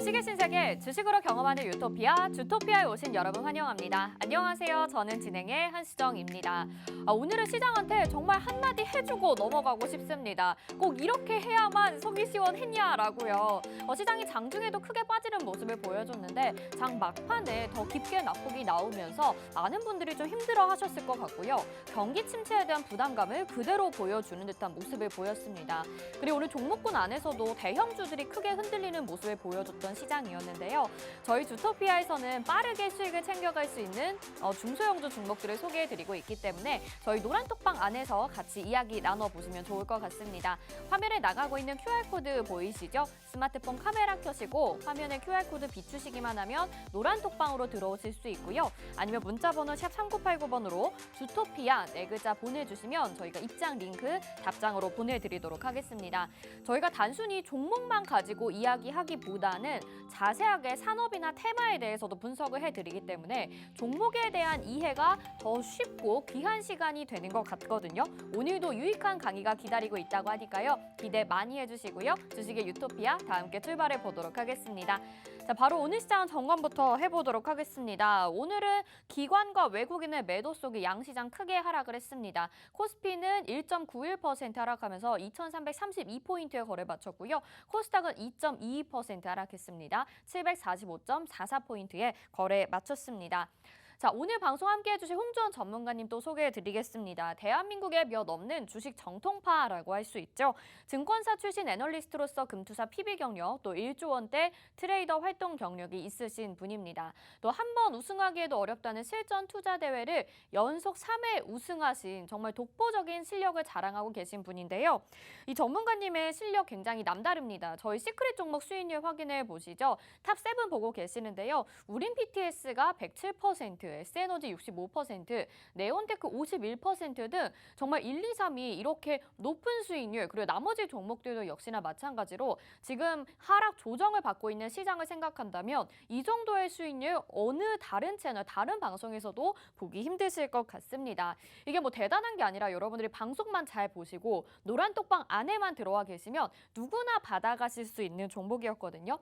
주식의 신세계, 주식으로 경험하는 유토피아, 주토피아에 오신 여러분 환영합니다. 안녕하세요. 저는 진행의 한수정입니다. 오늘은 시장한테 정말 한마디 해주고 넘어가고 싶습니다. 꼭 이렇게 해야만 속이 시원했냐라고요. 시장이 장중에도 크게 빠지는 모습을 보여줬는데 장 막판에 더 깊게 낙폭이 나오면서 많은 분들이 좀 힘들어하셨을 것 같고요. 경기 침체에 대한 부담감을 그대로 보여주는 듯한 모습을 보였습니다. 그리고 오늘 종목군 안에서도 대형주들이 크게 흔들리는 모습을 보여줬던 시장이었는데요. 저희 주토피아에서는 빠르게 수익을 챙겨갈 수 있는 중소형주 종목들을 소개해드리고 있기 때문에 저희 노란톡방 안에서 같이 이야기 나눠보시면 좋을 것 같습니다. 화면에 나가고 있는 QR코드 보이시죠? 스마트폰 카메라 켜시고 화면에 QR코드 비추시기만 하면 노란톡방으로 들어오실 수 있고요. 아니면 문자번호 샵 3989번으로 주토피아 네 글자 보내주시면 저희가 입장 링크 답장으로 보내드리도록 하겠습니다. 저희가 단순히 종목만 가지고 이야기하기보다는 자세하게 산업이나 테마에 대해서도 분석을 해드리기 때문에 종목에 대한 이해가 더 쉽고 귀한 시간이 되는 것 같거든요. 오늘도 유익한 강의가 기다리고 있다고 하니까요. 기대 많이 해주시고요. 주식의 유토피아 다 함께 출발해 보도록 하겠습니다. 자, 바로 오늘 시장 점검부터 해보도록 하겠습니다. 오늘은 기관과 외국인의 매도 속에 양시장 크게 하락을 했습니다. 코스피는 1.91% 하락하면서 2,332포인트에 거래 마쳤고요. 코스닥은 2.22% 하락했습니다. 745.44포인트에 거래 마쳤습니다. 자, 오늘 방송 함께 해주실 홍주원 전문가님 또 소개해드리겠습니다. 대한민국의 몇 없는 주식 정통파라고 할 수 있죠. 증권사 출신 애널리스트로서 금투사 PB 경력, 또 1조 원대 트레이더 활동 경력이 있으신 분입니다. 또 한 번 우승하기에도 어렵다는 실전 투자 대회를 연속 3회 우승하신 정말 독보적인 실력을 자랑하고 계신 분인데요. 이 전문가님의 실력 굉장히 남다릅니다. 저희 시크릿 종목 수익률 확인해 보시죠. 탑7 보고 계시는데요. 우린 PTS가 107%, SNOG 65%, 네온테크 51% 등 정말 1, 2, 3이 이렇게 높은 수익률, 그리고 나머지 종목들도 역시나 마찬가지로 지금 하락 조정을 받고 있는 시장을 생각한다면 이 정도의 수익률 어느 다른 채널, 다른 방송에서도 보기 힘드실 것 같습니다. 이게 뭐 대단한 게 아니라 여러분들이 방송만 잘 보시고 노란톡방 안에만 들어와 계시면 누구나 받아가실 수 있는 종목이었거든요.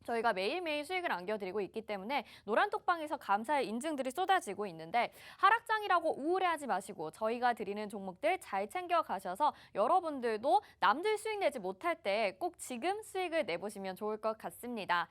저희가 매일매일 수익을 안겨드리고 있기 때문에 노란톡방에서 감사의 인증들이 쏟아지고 있는데 하락장이라고 우울해하지 마시고 저희가 드리는 종목들 잘 챙겨가셔서 여러분들도 남들 수익 내지 못할 때 꼭 지금 수익을 내보시면 좋을 것 같습니다.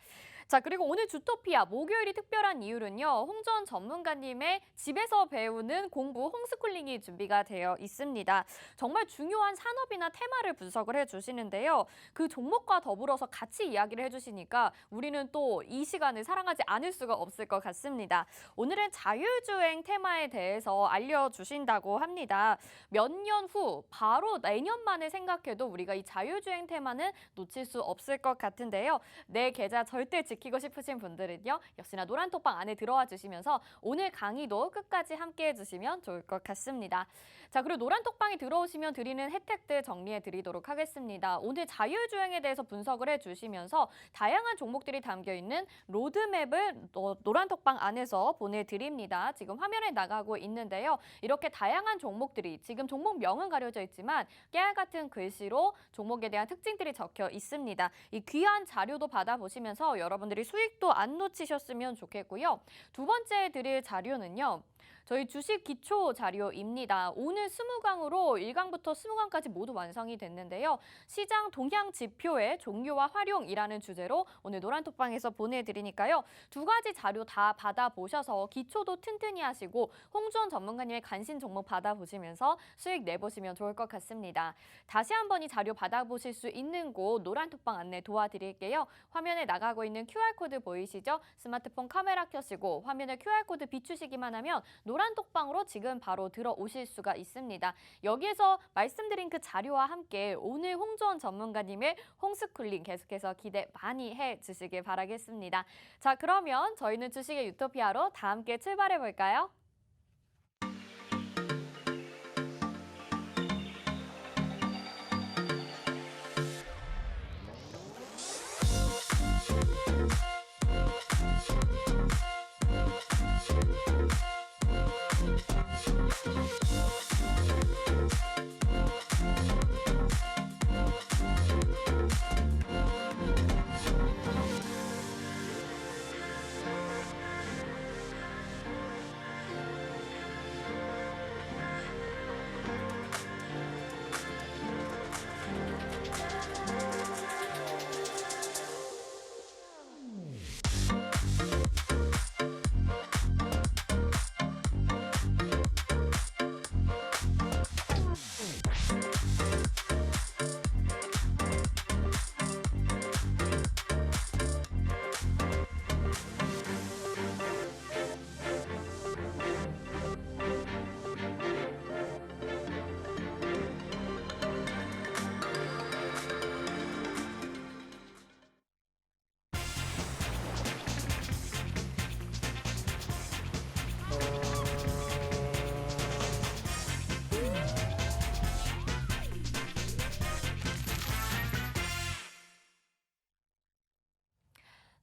자, 그리고 오늘 주토피아 목요일이 특별한 이유는요. 홍주원 전문가님의 집에서 배우는 공부 홈스쿨링이 준비가 되어 있습니다. 정말 중요한 산업이나 테마를 분석을 해주시는데요. 그 종목과 더불어서 같이 이야기를 해주시니까 우리는 또 이 시간을 사랑하지 않을 수가 없을 것 같습니다. 오늘은 자율주행 테마에 대해서 알려주신다고 합니다. 몇 년 후, 바로 내년 만에 생각해도 우리가 이 자율주행 테마는 놓칠 수 없을 것 같은데요. 내 계좌 절대 지키고 싶으신 분들은요. 역시나 노란톡방 안에 들어와 주시면서 오늘 강의도 끝까지 함께 해주시면 좋을 것 같습니다. 자, 그리고 노란톡방에 들어오시면 드리는 혜택들 정리해 드리도록 하겠습니다. 오늘 자율주행에 대해서 분석을 해주시면서 다양한 종목들이 담겨있는 로드맵을 노란톡방 안에서 보내드립니다. 지금 화면에 나가고 있는데요. 이렇게 다양한 종목들이 지금 종목명은 가려져 있지만 깨알같은 글씨로 종목에 대한 특징들이 적혀 있습니다. 이 귀한 자료도 받아보시면서 여러분들이 수익도 안 놓치셨으면 좋겠고요. 두 번째 드릴 자료는요. 저희 주식 기초 자료입니다. 오늘 20강으로 1강부터 20강까지 모두 완성이 됐는데요. 시장 동향 지표의 종류와 활용이라는 주제로 오늘 노란톡방에서 보내드리니까요. 두 가지 자료 다 받아보셔서 기초도 튼튼히 하시고 홍주원 전문가님의 관심 종목 받아보시면서 수익 내보시면 좋을 것 같습니다. 다시 한번 이 자료 받아보실 수 있는 곳 노란톡방 안내 도와드릴게요. 화면에 나가고 있는 QR코드 보이시죠? 스마트폰 카메라 켜시고 화면에 QR코드 비추시기만 하면 노란톡방으로 지금 바로 들어오실 수가 있습니다. 여기에서 말씀드린 그 자료와 함께 오늘 홍주원 전문가님의 홈스쿨링 계속해서 기대 많이 해주시길 바라겠습니다. 자, 그러면 저희는 주식의 유토피아로 다 함께 출발해 볼까요?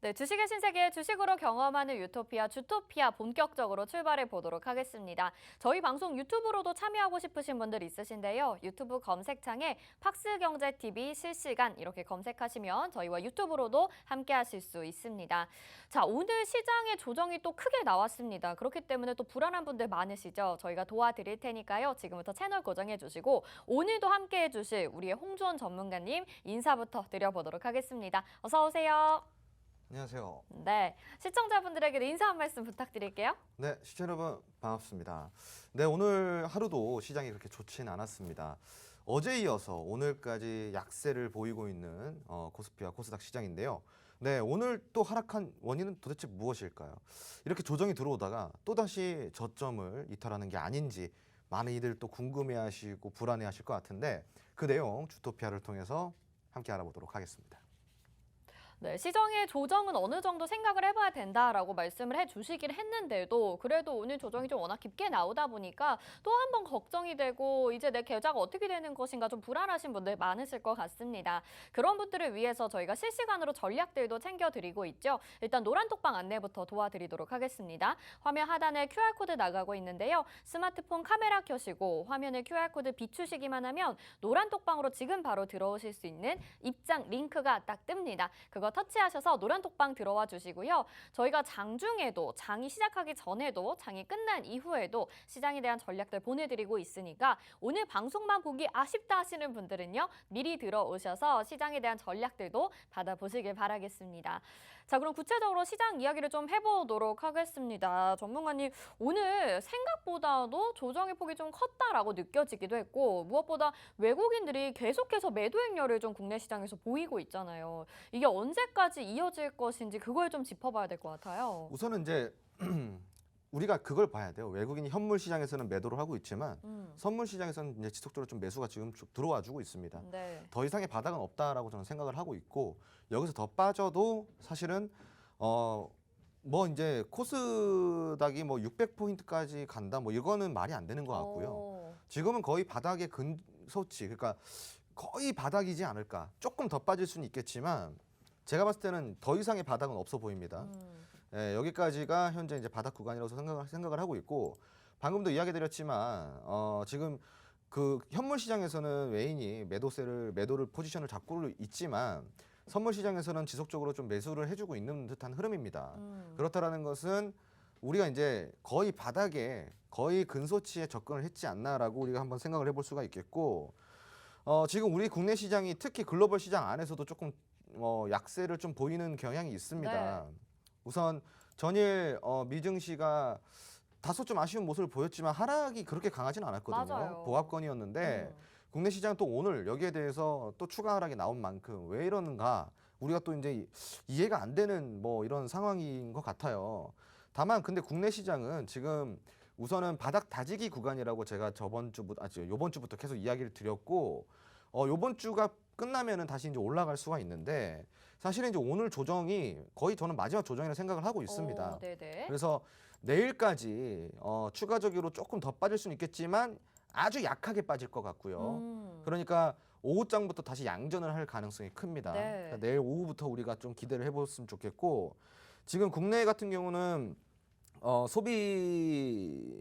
네, 주식의 신세계 주식으로 경험하는 유토피아 주토피아 본격적으로 출발해 보도록 하겠습니다. 저희 방송 유튜브로도 참여하고 싶으신 분들 있으신데요. 유튜브 검색창에 팍스경제TV 실시간 이렇게 검색하시면 저희와 유튜브로도 함께 하실 수 있습니다. 자, 오늘 시장의 조정이 또 크게 나왔습니다. 그렇기 때문에 또 불안한 분들 많으시죠? 저희가 도와드릴 테니까요. 지금부터 채널 고정해 주시고 오늘도 함께 해주실 우리의 홍주원 전문가님 인사부터 드려보도록 하겠습니다. 어서 오세요. 안녕하세요. 네, 시청자분들에게 인사 한 말씀 부탁드릴게요. 네, 시청자 여러분 반갑습니다. 네, 오늘 하루도 시장이 그렇게 좋지는 않았습니다. 어제 이어서 오늘까지 약세를 보이고 있는 코스피와 코스닥 시장인데요. 네, 오늘 또 하락한 원인은 도대체 무엇일까요? 이렇게 조정이 들어오다가 또다시 저점을 이탈하는 게 아닌지 많은 이들 또 궁금해하시고 불안해하실 것 같은데 그 내용 주토피아를 통해서 함께 알아보도록 하겠습니다. 네, 시장의 조정은 어느 정도 생각을 해봐야 된다라고 말씀을 해주시긴 했는데도 그래도 오늘 조정이 좀 워낙 깊게 나오다 보니까 또 한 번 걱정이 되고 이제 내 계좌가 어떻게 되는 것인가 좀 불안하신 분들 많으실 것 같습니다. 그런 분들을 위해서 저희가 실시간으로 전략들도 챙겨드리고 있죠. 일단 노란톡방 안내부터 도와드리도록 하겠습니다. 화면 하단에 QR코드 나가고 있는데요. 스마트폰 카메라 켜시고 화면에 QR코드 비추시기만 하면 노란톡방으로 지금 바로 들어오실 수 있는 입장 링크가 딱 뜹니다. 그거 터치하셔서 노란톡방 들어와 주시고요. 저희가 장중에도 장이 시작하기 전에도 장이 끝난 이후에도 시장에 대한 전략들 보내드리고 있으니까 오늘 방송만 보기 아쉽다 하시는 분들은요. 미리 들어오셔서 시장에 대한 전략들도 받아보시길 바라겠습니다. 자, 그럼 구체적으로 시장 이야기를 좀 해보도록 하겠습니다. 전문가님, 오늘 생각보다도 조정의 폭이 좀 컸다라고 느껴지기도 했고 무엇보다 외국인들이 계속해서 매도 행렬을 좀 국내 시장에서 보이고 있잖아요. 이게 언제까지 이어질 것인지 그걸 좀 짚어봐야 될 것 같아요. 우선은 이제 우리가 그걸 봐야 돼요. 외국인이 현물 시장에서는 매도를 하고 있지만 선물 시장에서는 이제 지속적으로 좀 매수가 지금 들어와 주고 있습니다. 네. 더 이상의 바닥은 없다라고 저는 생각을 하고 있고 여기서 더 빠져도 사실은 뭐 이제 코스닥이 뭐 600포인트까지 간다 뭐 이거는 말이 안 되는 것 같고요. 지금은 거의 바닥의 근소치 그러니까 거의 바닥이지 않을까. 조금 더 빠질 수는 있겠지만 제가 봤을 때는 더 이상의 바닥은 없어 보입니다. 예, 여기까지가 현재 이제 바닥 구간이라고 생각을 하고 있고 방금도 이야기 드렸지만 지금 그 현물 시장에서는 외인이 매도를 포지션을 잡고 있지만 선물 시장에서는 지속적으로 좀 매수를 해주고 있는 듯한 흐름입니다. 그렇다라는 것은 우리가 이제 거의 바닥에 거의 근소치에 접근을 했지 않나라고 우리가 한번 생각을 해볼 수가 있겠고 지금 우리 국내 시장이 특히 글로벌 시장 안에서도 조금 약세를 좀 보이는 경향이 있습니다. 네. 우선 전일 미증시가 다소 좀 아쉬운 모습을 보였지만 하락이 그렇게 강하지는 않았거든요. 맞아요. 보합권이었는데 국내 시장 또 오늘 여기에 대해서 또 추가 하락이 나온 만큼 왜 이러는가 우리가 또 이제 이해가 안 되는 뭐 이런 상황인 것 같아요. 다만 근데 국내 시장은 지금 우선은 바닥 다지기 구간이라고 제가 요번 주부터 계속 이야기를 드렸고 요번 주가 끝나면은 다시 이제 올라갈 수가 있는데 사실은 이제 오늘 조정이 거의 저는 마지막 조정이라고 생각을 하고 있습니다. 네네. 그래서 내일까지 추가적으로 조금 더 빠질 수는 있겠지만 아주 약하게 빠질 것 같고요. 그러니까 오후장부터 다시 양전을 할 가능성이 큽니다. 네. 그러니까 내일 오후부터 우리가 좀 기대를 해봤으면 좋겠고 지금 국내 같은 경우는 소비세가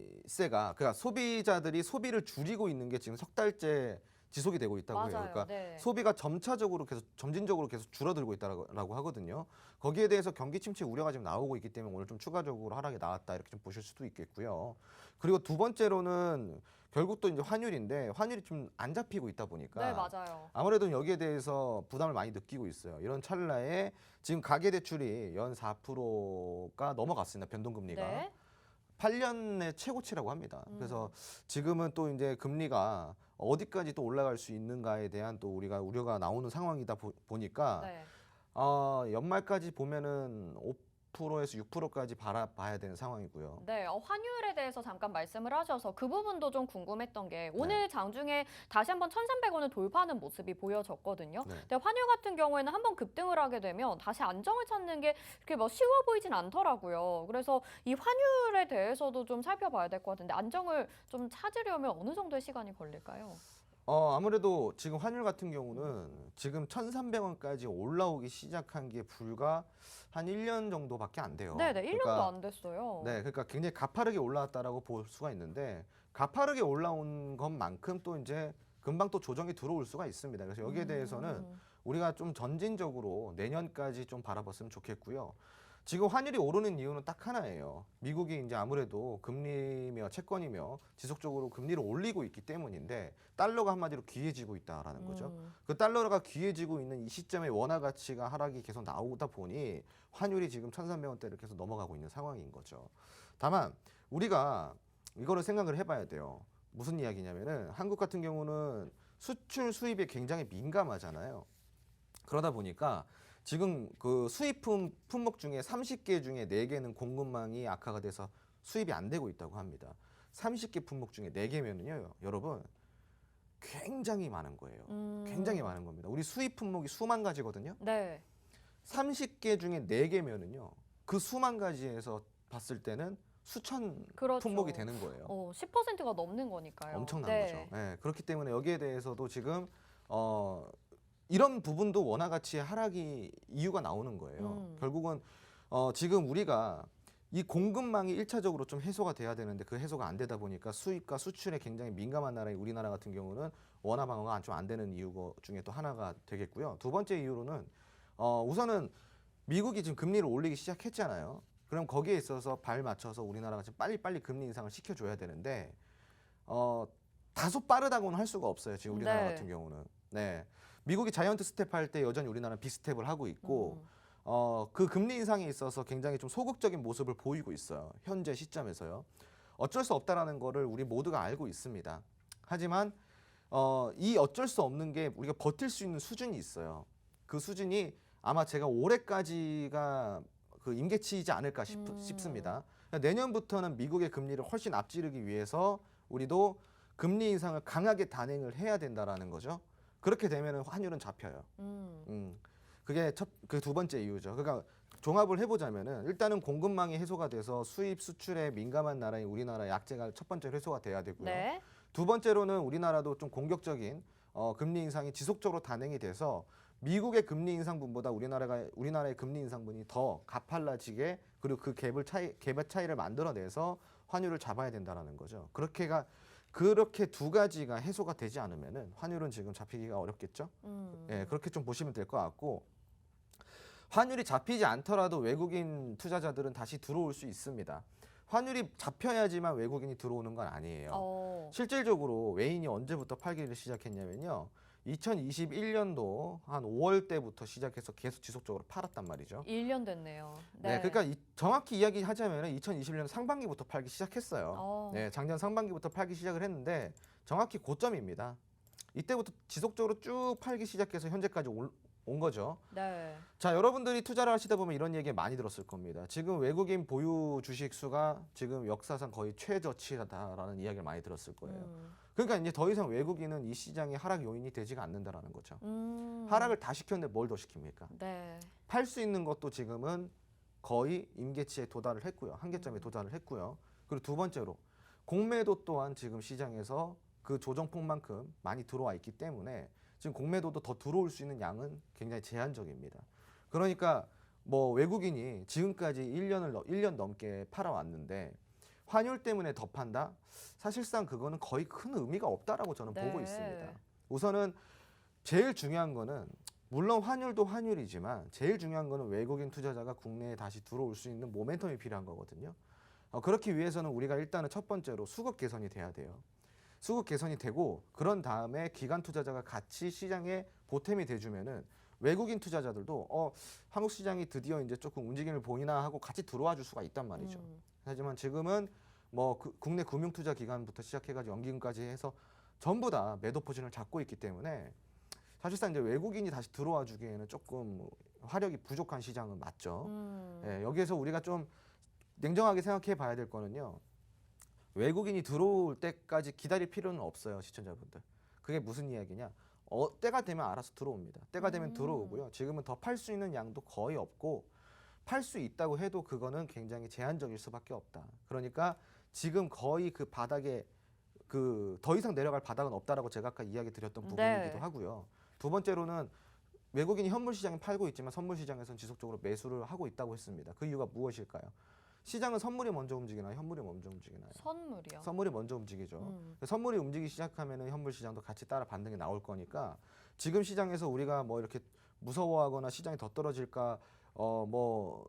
그러니까 소비자들이 소비를 줄이고 있는 게 지금 석 달째 지속이 되고 있다고 해요. 맞아요. 그러니까 네. 소비가 점진적으로 계속 줄어들고 있다라고 하거든요. 거기에 대해서 경기 침체 우려가 지금 나오고 있기 때문에 오늘 좀 추가적으로 하락이 나왔다 이렇게 좀 보실 수도 있겠고요. 그리고 두 번째로는 결국 또 이제 환율인데 환율이 좀 안 잡히고 있다 보니까 네, 맞아요. 아무래도 여기에 대해서 부담을 많이 느끼고 있어요. 이런 찰나에 지금 가계대출이 연 4%가 넘어갔습니다. 변동금리가. 네. 8년의 최고치라고 합니다. 그래서 지금은 또 이제 금리가 어디까지 또 올라갈 수 있는가에 대한 또 우리가 우려가 나오는 상황이다 보니까 네. 연말까지 보면은 5%에서 6%까지 바라봐야 되는 상황이고요. 네, 환율에 대해서 잠깐 말씀을 하셔서 그 부분도 좀 궁금했던 게 네. 오늘 장중에 다시 한번 1,300원을 돌파하는 모습이 보여졌거든요. 네. 근데 환율 같은 경우에는 한번 급등을 하게 되면 다시 안정을 찾는 게 그렇게 뭐 쉬워 보이진 않더라고요. 그래서 이 환율에 대해서도 좀 살펴봐야 될 것 같은데 안정을 좀 찾으려면 어느 정도의 시간이 걸릴까요? 아무래도 지금 환율 같은 경우는 지금 1,300원까지 올라오기 시작한 게 불과 한 1년 정도밖에 안 돼요. 네네, 1년도 그러니까 안 됐어요. 네, 그러니까 굉장히 가파르게 올라왔다라고 볼 수가 있는데 가파르게 올라온 것만큼 또 이제 금방 또 조정이 들어올 수가 있습니다. 그래서 여기에 대해서는 우리가 좀 전진적으로 내년까지 좀 바라봤으면 좋겠고요. 지금 환율이 오르는 이유는 딱 하나예요. 미국이 이제 아무래도 금리며 채권이며 지속적으로 금리를 올리고 있기 때문인데 달러가 한마디로 귀해지고 있다라는 거죠. 그 달러가 귀해지고 있는 이 시점에 원화 가치가 하락이 계속 나오다 보니 환율이 지금 1,300원대를 계속 넘어가고 있는 상황인 거죠. 다만 우리가 이거를 생각을 해봐야 돼요. 무슨 이야기냐면은 한국 같은 경우는 수출 수입에 굉장히 민감하잖아요. 그러다 보니까 지금 그 수입품 품목 중에 30개 중에 4개는 공급망이 악화가 돼서 수입이 안 되고 있다고 합니다. 30개 품목 중에 4개면은요, 여러분 굉장히 많은 거예요. 굉장히 많은 겁니다. 우리 수입 품목이 수만 가지거든요. 네. 30개 중에 4개면은요, 그 수만 가지에서 봤을 때는 수천 그렇죠. 품목이 되는 거예요. 10%가 넘는 거니까요. 엄청난 네. 거죠. 네, 그렇기 때문에 여기에 대해서도 지금 이런 부분도 원화 가치의 하락이 이유가 나오는 거예요. 결국은 지금 우리가 이 공급망이 1차적으로 좀 해소가 돼야 되는데 그 해소가 안 되다 보니까 수입과 수출에 굉장히 민감한 나라인 우리나라 같은 경우는 원화 방어가 좀 안 되는 이유 중에 또 하나가 되겠고요. 두 번째 이유로는 우선은 미국이 지금 금리를 올리기 시작했잖아요. 그럼 거기에 있어서 발 맞춰서 우리나라가 지금 빨리빨리 금리 인상을 시켜줘야 되는데 다소 빠르다고는 할 수가 없어요. 지금 우리나라 네. 같은 경우는. 네. 미국이 자이언트 스텝 할 때 여전히 우리나라는 비스텝을 하고 있고 그 금리 인상에 있어서 굉장히 좀 소극적인 모습을 보이고 있어요. 현재 시점에서요. 어쩔 수 없다라는 거를 우리 모두가 알고 있습니다. 하지만 이 어쩔 수 없는 게 우리가 버틸 수 있는 수준이 있어요. 그 수준이 아마 제가 올해까지가 그 임계치이지 않을까 싶습니다. 내년부터는 미국의 금리를 훨씬 앞지르기 위해서 우리도 금리 인상을 강하게 단행을 해야 된다라는 거죠. 그렇게 되면 환율은 잡혀요. 그게 그 두 번째 이유죠. 그러니까 종합을 해보자면은 일단은 공급망이 해소가 돼서 수입 수출에 민감한 나라인 우리나라 약재가 첫 번째로 해소가 돼야 되고요. 네. 두 번째로는 우리나라도 좀 공격적인 금리 인상이 지속적으로 단행이 돼서 미국의 금리 인상분보다 우리나라의 금리 인상분이 더 가팔라지게 그리고 그 갭의 차이를 만들어내서 환율을 잡아야 된다라는 거죠. 그렇게 두 가지가 해소가 되지 않으면은 환율은 지금 잡히기가 어렵겠죠. 예, 그렇게 좀 보시면 될 것 같고 환율이 잡히지 않더라도 외국인 투자자들은 다시 들어올 수 있습니다. 환율이 잡혀야지만 외국인이 들어오는 건 아니에요. 실질적으로 외인이 언제부터 팔기를 시작했냐면요. 2021년도 한 5월 때부터 시작해서 계속 지속적으로 팔았단 말이죠. 1년 됐네요. 네, 그러니까 정확히 이야기하자면 2021년 상반기부터 팔기 시작했어요. 네, 작년 상반기부터 팔기 시작을 했는데 정확히 고점입니다. 이때부터 지속적으로 쭉 팔기 시작해서 현재까지 온 거죠. 네. 자, 여러분들이 투자를 하시다 보면 이런 얘기 많이 들었을 겁니다. 지금 외국인 보유 주식 수가 지금 역사상 거의 최저치다라는 이야기를 많이 들었을 거예요. 그러니까 이제 더 이상 외국인은 이 시장의 하락 요인이 되지가 않는다라는 거죠. 하락을 다 시켰는데 뭘 더 시킵니까? 네. 팔 수 있는 것도 지금은 거의 임계치에 도달을 했고요. 한계점에 도달을 했고요. 그리고 두 번째로 공매도 또한 지금 시장에서 그 조정폭만큼 많이 들어와 있기 때문에 지금 공매도도 더 들어올 수 있는 양은 굉장히 제한적입니다. 그러니까 뭐 외국인이 지금까지 1년 넘게 팔아왔는데 환율 때문에 더 판다? 사실상 그거는 거의 큰 의미가 없다라고 저는 보고 있습니다. 우선은 제일 중요한 거는 물론 환율도 환율이지만 제일 중요한 거는 외국인 투자자가 국내에 다시 들어올 수 있는 모멘텀이 필요한 거거든요. 그렇기 위해서는 우리가 일단은 첫 번째로 수급 개선이 돼야 돼요. 수급 개선이 되고 그런 다음에 기관 투자자가 같이 시장에 보탬이 돼주면은 외국인 투자자들도 한국 시장이 드디어 이제 조금 움직임을 보이나 하고 같이 들어와 줄 수가 있단 말이죠. 하지만 지금은 뭐 국내 금융투자 기관부터 시작해가지고 연기금까지 해서 전부 다 매도 포진을 잡고 있기 때문에 사실상 이제 외국인이 다시 들어와 주기에는 조금 화력이 부족한 시장은 맞죠. 예, 여기에서 우리가 좀 냉정하게 생각해 봐야 될 거는요. 외국인이 들어올 때까지 기다릴 필요는 없어요, 시청자분들. 그게 무슨 이야기냐? 때가 되면 알아서 들어옵니다. 때가 되면 들어오고요. 지금은 더 팔 수 있는 양도 거의 없고 팔 수 있다고 해도 그거는 굉장히 제한적일 수밖에 없다. 그러니까 지금 거의 그 바닥에 그 더 이상 내려갈 바닥은 없다라고 제가 아까 이야기 드렸던 부분이기도 네. 하고요. 두 번째로는 외국인이 현물 시장에 팔고 있지만 선물 시장에서는 지속적으로 매수를 하고 있다고 했습니다. 그 이유가 무엇일까요? 시장은 선물이 먼저 움직이나요? 현물이 먼저 움직이나요? 선물이요. 선물이 먼저 움직이죠. 선물이 움직이기 시작하면은 현물 시장도 같이 따라 반등이 나올 거니까 지금 시장에서 우리가 뭐 이렇게 무서워하거나 시장이 더 떨어질까 뭐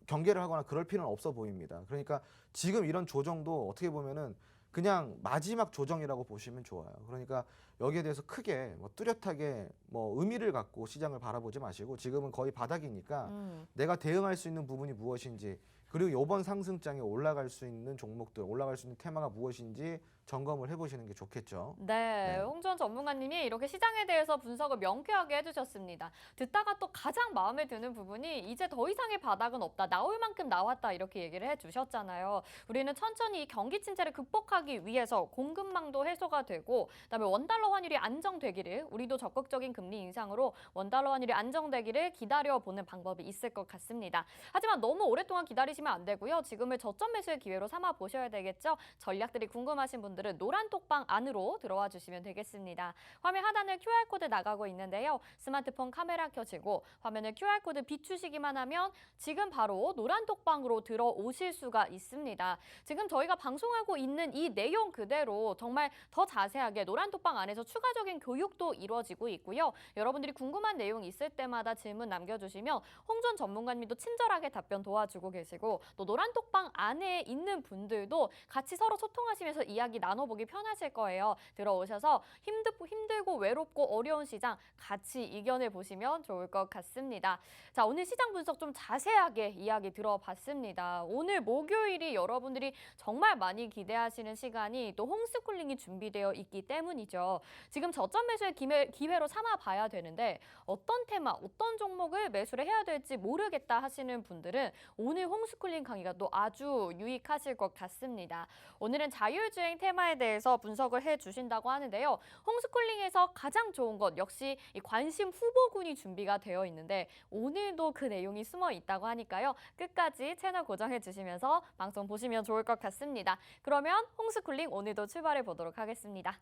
경계를 하거나 그럴 필요는 없어 보입니다. 그러니까 지금 이런 조정도 어떻게 보면은 그냥 마지막 조정이라고 보시면 좋아요. 그러니까 여기에 대해서 크게 뭐 뚜렷하게 뭐 의미를 갖고 시장을 바라보지 마시고 지금은 거의 바닥이니까 내가 대응할 수 있는 부분이 무엇인지 그리고 이번 상승장에 올라갈 수 있는 종목들, 올라갈 수 있는 테마가 무엇인지 점검을 해보시는 게 좋겠죠. 네, 네. 홍주원 전문가님이 이렇게 시장에 대해서 분석을 명쾌하게 해주셨습니다. 듣다가 또 가장 마음에 드는 부분이 이제 더 이상의 바닥은 없다, 나올 만큼 나왔다 이렇게 얘기를 해주셨잖아요. 우리는 천천히 경기 침체를 극복하기 위해서 공급망도 해소가 되고 그다음에 원달러 환율이 안정되기를 우리도 적극적인 금리 인상으로 원달러 환율이 안정되기를 기다려보는 방법이 있을 것 같습니다. 하지만 너무 오랫동안 기다리시면 안 되고요. 지금을 저점 매수의 기회로 삼아 보셔야 되겠죠. 전략들이 궁금하신 분들은 노란 톡방 안으로 들어와 주시면 되겠습니다. 화면 하단에 QR코드 나가고 있는데요. 스마트폰 카메라 켜지고 화면에 QR코드 비추시기만 하면 지금 바로 노란 톡방으로 들어오실 수가 있습니다. 지금 저희가 방송하고 있는 이 내용 그대로 정말 더 자세하게 노란 톡방 안에서 추가적인 교육도 이루어지고 있고요. 여러분들이 궁금한 내용 있을 때마다 질문 남겨주시면 홍준 전문가님도 친절하게 답변 도와주고 계시고 또 노란 톡방 안에 있는 분들도 같이 서로 소통하시면서 이야기 나눠보기 편하실 거예요. 들어오셔서 힘들고 외롭고 어려운 시장 같이 이겨내 보시면 좋을 것 같습니다. 자, 오늘 시장 분석 좀 자세하게 이야기 들어봤습니다. 오늘 목요일이 여러분들이 정말 많이 기대하시는 시간이 또 홈스쿨링이 준비되어 있기 때문이죠. 지금 저점 매수의 기회로 삼아 봐야 되는데 어떤 테마, 어떤 종목을 매수를 해야 될지 모르겠다 하시는 분들은 오늘 홈스쿨링 강의가 또 아주 유익하실 것 같습니다. 오늘은 자율주행 테마에 대해서 분석을 해주신다고 하는데요. 홈스쿨링에서 가장 좋은 것 역시 이 관심 후보군이 준비가 되어 있는데 오늘도 그 내용이 숨어 있다고 하니까요. 끝까지 채널 고정해 주시면서 방송 보시면 좋을 것 같습니다. 그러면 홈스쿨링 오늘도 출발해 보도록 하겠습니다.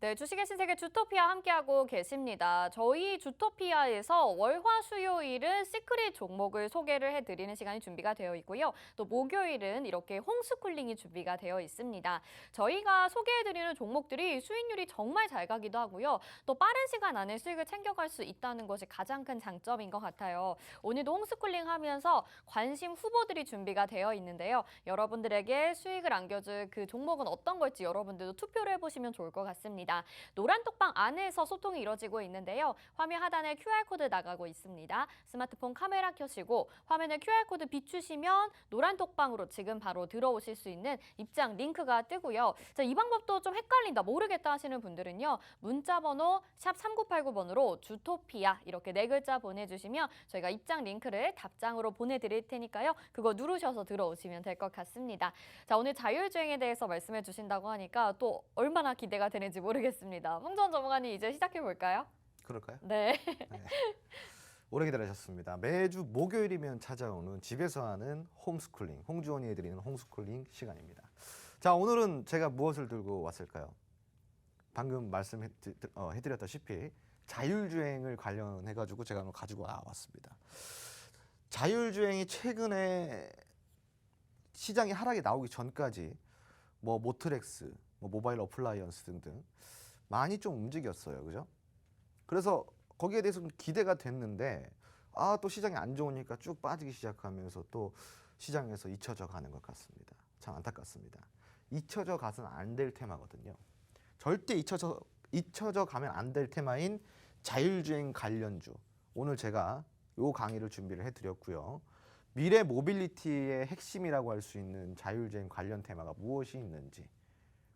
네, 주식의 신세계 주토피아 함께하고 계십니다. 저희 주토피아에서 월화 수요일은 시크릿 종목을 소개를 해드리는 시간이 준비가 되어 있고요. 또 목요일은 이렇게 홈스쿨링이 준비가 되어 있습니다. 저희가 소개해드리는 종목들이 수익률이 정말 잘 가기도 하고요. 또 빠른 시간 안에 수익을 챙겨갈 수 있다는 것이 가장 큰 장점인 것 같아요. 오늘도 홈스쿨링 하면서 관심 후보들이 준비가 되어 있는데요. 여러분들에게 수익을 안겨줄 그 종목은 어떤 걸지 여러분들도 투표를 해보시면 좋을 것 같습니다. 노란 톡방 안에서 소통이 이루어지고 있는데요. 화면 하단에 QR코드 나가고 있습니다. 스마트폰 카메라 켜시고 화면에 QR코드 비추시면 노란 톡방으로 지금 바로 들어오실 수 있는 입장 링크가 뜨고요. 자, 이 방법도 좀 헷갈린다, 모르겠다 하시는 분들은요. 문자번호 샵 3989번으로 주토피아 이렇게 4글자 보내주시면 저희가 입장 링크를 답장으로 보내드릴 테니까요. 그거 누르셔서 들어오시면 될 것 같습니다. 자, 오늘 자율주행에 대해서 말씀해 주신다고 하니까 또 얼마나 기대가 되는지 모르겠습니다. 홍준 전문가님 이제 시작해 볼까요? 그럴까요? 네. 네. 오래 기다리셨습니다. 매주 목요일이면 찾아오는 집에서 하는 홈스쿨링, 홍주원이 해드리는 홈스쿨링 시간입니다. 자, 오늘은 제가 무엇을 들고 왔을까요? 방금 말씀해드렸다시피 자율주행을 관련해가지고 제가 오늘 가지고 나왔습니다. 자율주행이 최근에 시장이 하락이 나오기 전까지 뭐 모트렉스, 뭐 모바일 어플라이언스 등등 많이 좀 움직였어요, 그죠? 그래서 거기에 대해서 좀 기대가 됐는데 또 시장이 안 좋으니까 쭉 빠지기 시작하면서 또 시장에서 잊혀져 가는 것 같습니다. 참 안타깝습니다. 잊혀져 가서는 안 될 테마거든요. 절대 잊혀져 가면 안 될 테마인 자율주행 관련주. 오늘 제가 요 강의를 준비를 해드렸고요. 미래 모빌리티의 핵심이라고 할 수 있는 자율주행 관련 테마가 무엇이 있는지,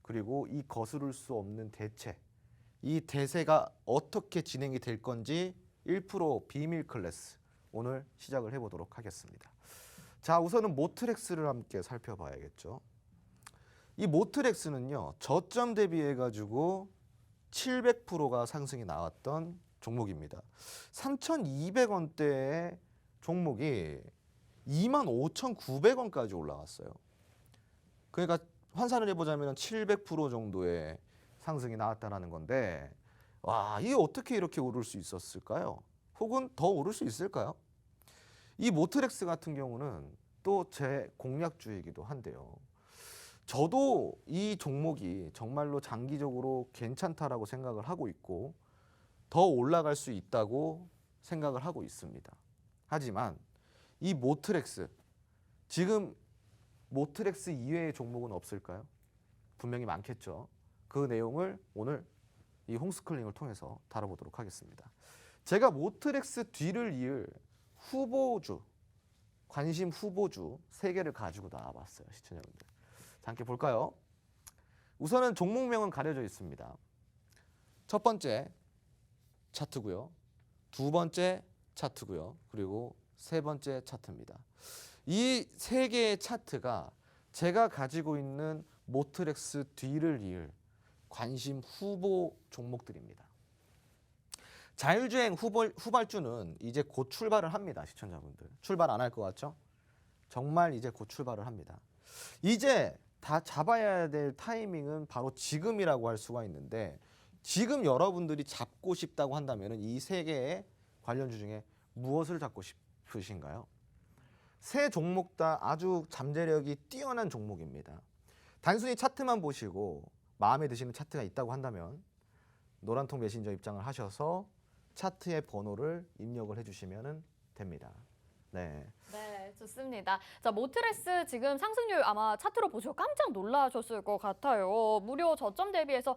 그리고 이 거스를 수 없는 대체, 이 대세가 어떻게 진행이 될 건지 1% 비밀 클래스 오늘 시작을 해보도록 하겠습니다. 자, 우선은 모트렉스를 함께 살펴봐야겠죠. 이 모트렉스는요, 저점 대비해 가지고 700%가 상승이 나왔던 종목입니다. 3,200원대의 종목이 25,900원까지 올라갔어요. 그러니까 환산을 해보자면 700% 정도의 상승이 나왔다는 건데, 와, 이게 어떻게 이렇게 오를 수 있었을까요? 혹은 더 오를 수 있을까요? 이 모트렉스 같은 경우는 또 제 공략주이기도 한데요. 저도 이 종목이 정말로 장기적으로 괜찮다라고 생각을 하고 있고 더 올라갈 수 있다고 생각을 하고 있습니다. 하지만 이 모트렉스, 지금 모트렉스 이외의 종목은 없을까요? 분명히 많겠죠. 그 내용을 오늘 이 홈스쿨링을 통해서 다뤄보도록 하겠습니다. 제가 모트렉스 뒤를 이을 후보주, 관심 후보주 3개를 가지고 나와봤어요. 시청자분들. 자, 함께 볼까요? 우선은 종목명은 가려져 있습니다. 첫 번째 차트고요. 두 번째 차트고요. 그리고 세 번째 차트입니다. 이 3개의 차트가 제가 가지고 있는 모트렉스 뒤를 이을 관심 후보 종목들입니다. 자율주행 후발주는 이제 곧 출발을 합니다. 시청자분들. 출발 안 할 것 같죠? 정말 이제 곧 출발을 합니다. 이제 다 잡아야 될 타이밍은 바로 지금이라고 할 수가 있는데, 지금 여러분들이 잡고 싶다고 한다면 이 3개의 관련주 중에 무엇을 잡고 싶으신가요? 세 종목 다 아주 잠재력이 뛰어난 종목입니다. 단순히 차트만 보시고 마음에 드시는 차트가 있다고 한다면 노란통 메신저 입장을 하셔서 차트의 번호를 입력을 해주시면 됩니다. 네. 네, 좋습니다. 자, 모트렉스 지금 상승률 아마 차트로 보시고 깜짝 놀라셨을 것 같아요. 무려 저점 대비해서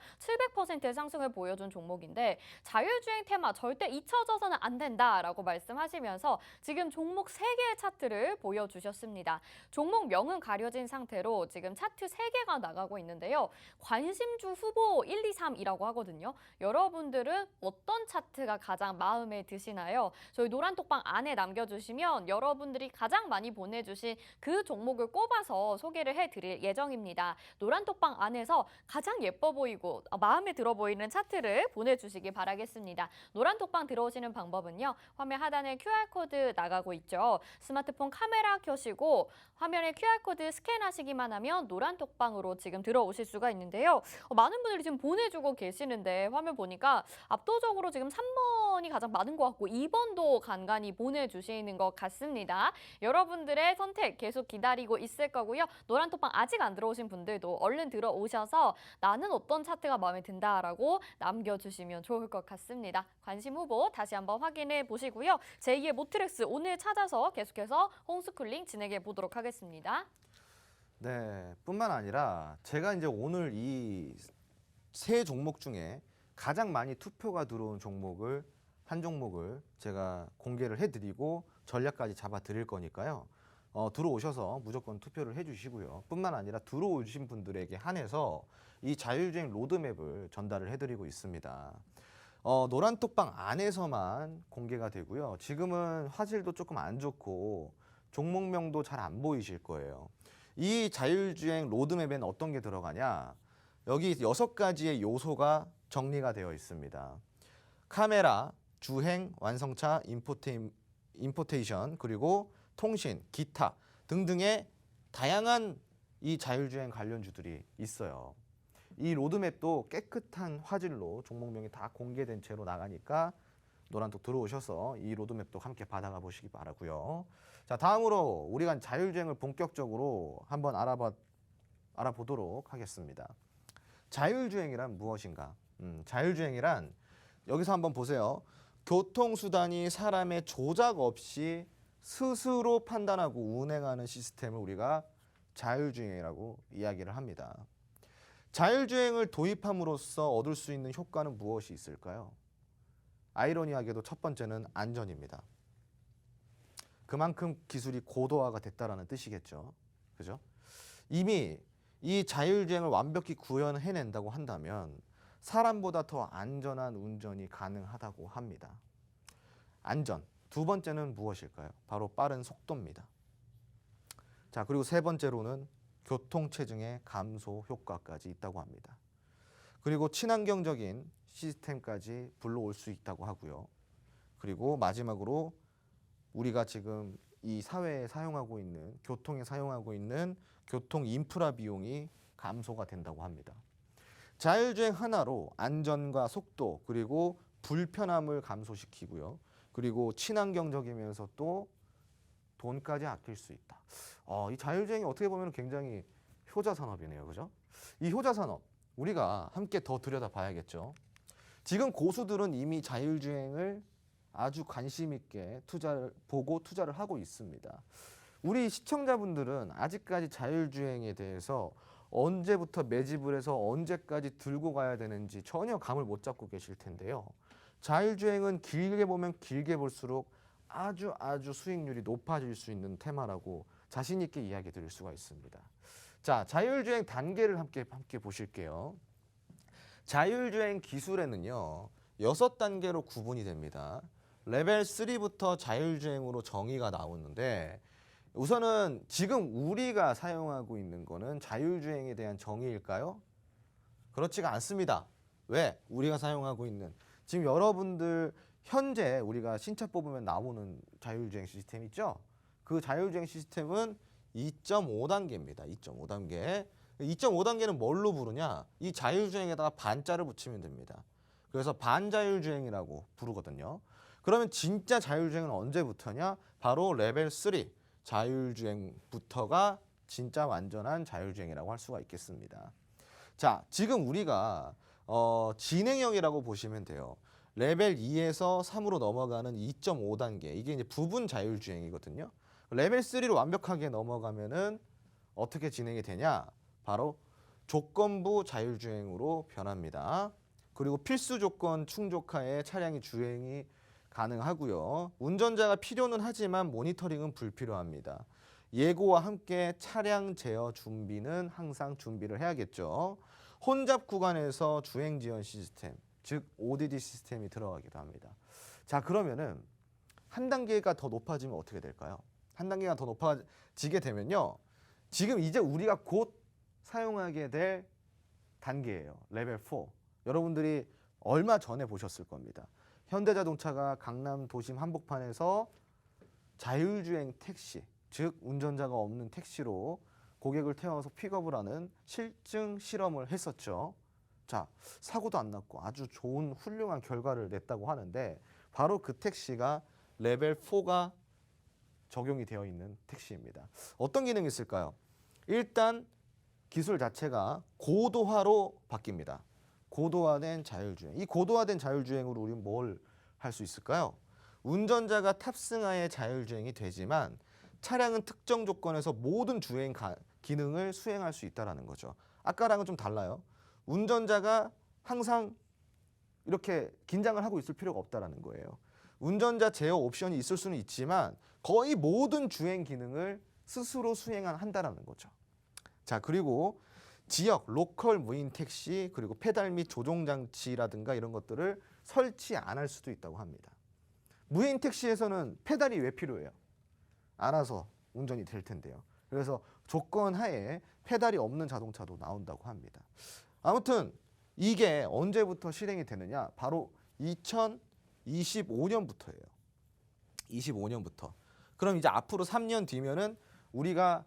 700%의 상승을 보여준 종목인데, 자율주행 테마 절대 잊혀져서는 안 된다라고 말씀하시면서 지금 종목 3개의 차트를 보여주셨습니다. 종목명은 가려진 상태로 지금 차트 3개가 나가고 있는데요. 관심주 후보 1, 2, 3이라고 하거든요. 여러분들은 어떤 차트가 가장 마음에 드시나요? 저희 노란톡방 안에 남겨주시면 여러분들이 가장 많이 보내주신 그 종목을 꼽아서 소개를 해드릴 예정입니다. 노란톡방 안에서 가장 예뻐 보이고 마음에 들어 보이는 차트를 보내주시기 바라겠습니다. 노란톡방 들어오시는 방법은요. 화면 하단에 QR코드 나가고 있죠. 스마트폰 카메라 켜시고 화면에 QR코드 스캔하시기만 하면 노란톡방으로 지금 들어오실 수가 있는데요. 많은 분들이 지금 보내주고 계시는데 화면 보니까 압도적으로 지금 3번이 가장 많은 것 같고 2번도 간간히 보내주시는 것 같습니다. 여러분들의 선택 계속 기다리고 있을 거고요. 노란톡방 아직 안 들어오신 분들도 얼른 들어오셔서 나는 어떤 차트가 마음에 든다라고 남겨주시면 좋을 것 같습니다. 관심 후보 다시 한번 확인해 보시고요. 제2의 모트렉스 오늘 찾아서 계속해서 홈스쿨링 진행해 보도록 하겠습니다. 네, 뿐만 아니라 제가 이제 오늘 이 세 종목 중에 가장 많이 투표가 들어온 종목을 한 종목을 제가 공개를 해드리고 전략까지 잡아드릴 거니까요. 들어오셔서 무조건 투표를 해주시고요. 뿐만 아니라 들어오신 분들에게 한해서 이 자율주행 로드맵을 전달을 해드리고 있습니다. 노란톡방 안에서만 공개가 되고요. 지금은 화질도 조금 안 좋고 종목명도 잘 안 보이실 거예요. 이 자율주행 로드맵에는 어떤 게 들어가냐? 여기 6가지의 요소가 정리가 되어 있습니다. 카메라, 주행, 완성차, 인포테이션, 그리고 통신, 기타 등등의 다양한 이 자율주행 관련주들이 있어요. 이 로드맵도 깨끗한 화질로 종목명이 다 공개된 채로 나가니까 노란톡 들어오셔서 이 로드맵도 함께 받아가 보시기 바라고요. 자, 다음으로 우리가 자율주행을 본격적으로 한번 알아보도록 하겠습니다. 자율주행이란 무엇인가? 자율주행이란 여기서 한번 보세요. 교통수단이 사람의 조작 없이 스스로 판단하고 운행하는 시스템을 우리가 자율주행이라고 이야기를 합니다. 자율주행을 도입함으로써 얻을 수 있는 효과는 무엇이 있을까요? 아이러니하게도 첫 번째는 안전입니다. 그만큼 기술이 고도화가 됐다라는 뜻이겠죠. 그죠? 이미 이 자율주행을 완벽히 구현해낸다고 한다면 사람보다 더 안전한 운전이 가능하다고 합니다. 안전. 두 번째는 무엇일까요? 바로 빠른 속도입니다. 자, 그리고 세 번째로는 교통체증의 감소 효과까지 있다고 합니다. 그리고 친환경적인 시스템까지 불러올 수 있다고 하고요. 그리고 마지막으로 우리가 지금 이 사회에 사용하고 있는, 교통에 사용하고 있는 교통 인프라 비용이 감소가 된다고 합니다. 자율주행 하나로 안전과 속도 그리고 불편함을 감소시키고요. 그리고 친환경적이면서 또 돈까지 아낄 수 있다. 이 자율주행이 어떻게 보면 굉장히 효자 산업이네요. 그죠? 이 효자 산업 우리가 함께 더 들여다봐야겠죠. 지금 고수들은 이미 자율주행을 아주 관심 있게 투자를 하고 있습니다. 우리 시청자분들은 아직까지 자율주행에 대해서 언제부터 매집을 해서 언제까지 들고 가야 되는지 전혀 감을 못 잡고 계실 텐데요. 자율주행은 길게 보면 길게 볼수록 아주 수익률이 높아질 수 있는 테마라고 자신 있게 이야기 드릴 수가 있습니다. 자, 자율주행 단계를 함께 보실게요. 자율주행 기술에는요, 6단계로 구분이 됩니다. 레벨 3부터 자율주행으로 정의가 나오는데 우선은 지금 우리가 사용하고 있는 거는 자율주행에 대한 정의일까요? 그렇지가 않습니다. 왜? 우리가 사용하고 있는 지금 여러분들 현재 우리가 신차 뽑으면 나오는 자율주행 시스템 있죠? 그 자율주행 시스템은 2.5단계입니다. 2.5단계. 2.5단계는 뭘로 부르냐? 이 자율주행에다가 반자를 붙이면 됩니다. 그래서 반자율주행이라고 부르거든요. 그러면 진짜 자율주행은 언제부터냐? 바로 레벨 3 자율주행부터가 진짜 완전한 자율주행이라고 할 수가 있겠습니다. 자, 지금 우리가 진행형이라고 보시면 돼요. 레벨 2에서 3으로 넘어가는 2.5단계. 이게 이제 부분 자율주행이거든요. 레벨 3로 완벽하게 넘어가면은 어떻게 진행이 되냐? 바로 조건부 자율주행으로 변합니다. 그리고 필수 조건 충족하에 차량이 주행이 가능하고요. 운전자가 필요는 하지만 모니터링은 불필요합니다. 예고와 함께 차량 제어 준비는 항상 준비를 해야겠죠. 혼잡 구간에서 주행 지원 시스템, 즉 ODD 시스템이 들어가기도 합니다. 자, 그러면은 한 단계가 더 높아지면 어떻게 될까요? 한 단계가 더 높아지게 되면요. 지금 이제 우리가 곧 사용하게 될 단계예요. 레벨 4. 여러분들이 얼마 전에 보셨을 겁니다. 현대자동차가 강남 도심 한복판에서 자율주행 택시, 즉 운전자가 없는 택시로 고객을 태워서 픽업을 하는 실증 실험을 했었죠. 자, 사고도 안 났고 아주 좋은 훌륭한 결과를 냈다고 하는데 바로 그 택시가 레벨 4가 적용이 되어 있는 택시입니다. 어떤 기능이 있을까요? 일단 기술 자체가 고도화로 바뀝니다. 고도화된 자율주행. 이 고도화된 자율주행으로 우리는 뭘 할 수 있을까요? 운전자가 탑승하에 자율주행이 되지만 차량은 특정 조건에서 모든 주행 기능을 수행할 수 있다는 거죠. 아까랑은 좀 달라요. 운전자가 항상 이렇게 긴장을 하고 있을 필요가 없다는 거예요. 운전자 제어 옵션이 있을 수는 있지만 거의 모든 주행 기능을 스스로 수행한다는 거죠. 자, 그리고 지역, 로컬 무인 택시, 그리고 페달 및 조종 장치라든가 이런 것들을 설치 안 할 수도 있다고 합니다. 무인 택시에서는 페달이 왜 필요해요? 알아서 운전이 될 텐데요. 그래서 조건 하에 페달이 없는 자동차도 나온다고 합니다. 아무튼 이게 언제부터 실행이 되느냐? 바로 2025년부터예요. 25년부터. 그럼 이제 앞으로 3년 뒤면은 우리가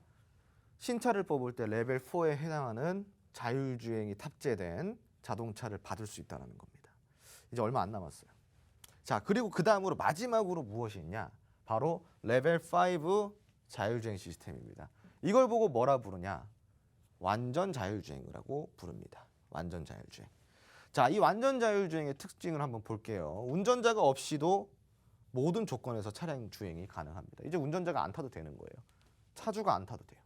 신차를 뽑을 때 레벨 4에 해당하는 자율주행이 탑재된 자동차를 받을 수 있다는 겁니다. 이제 얼마 안 남았어요. 자, 그리고 그 다음으로 마지막으로 무엇이 있냐? 바로 레벨 5 자율주행 시스템입니다. 이걸 보고 뭐라 부르냐? 완전 자율주행이라고 부릅니다. 완전 자율주행. 자, 이 완전 자율주행의 특징을 한번 볼게요. 운전자가 없이도 모든 조건에서 차량 주행이 가능합니다. 이제 운전자가 안 타도 되는 거예요. 차주가 안 타도 돼요.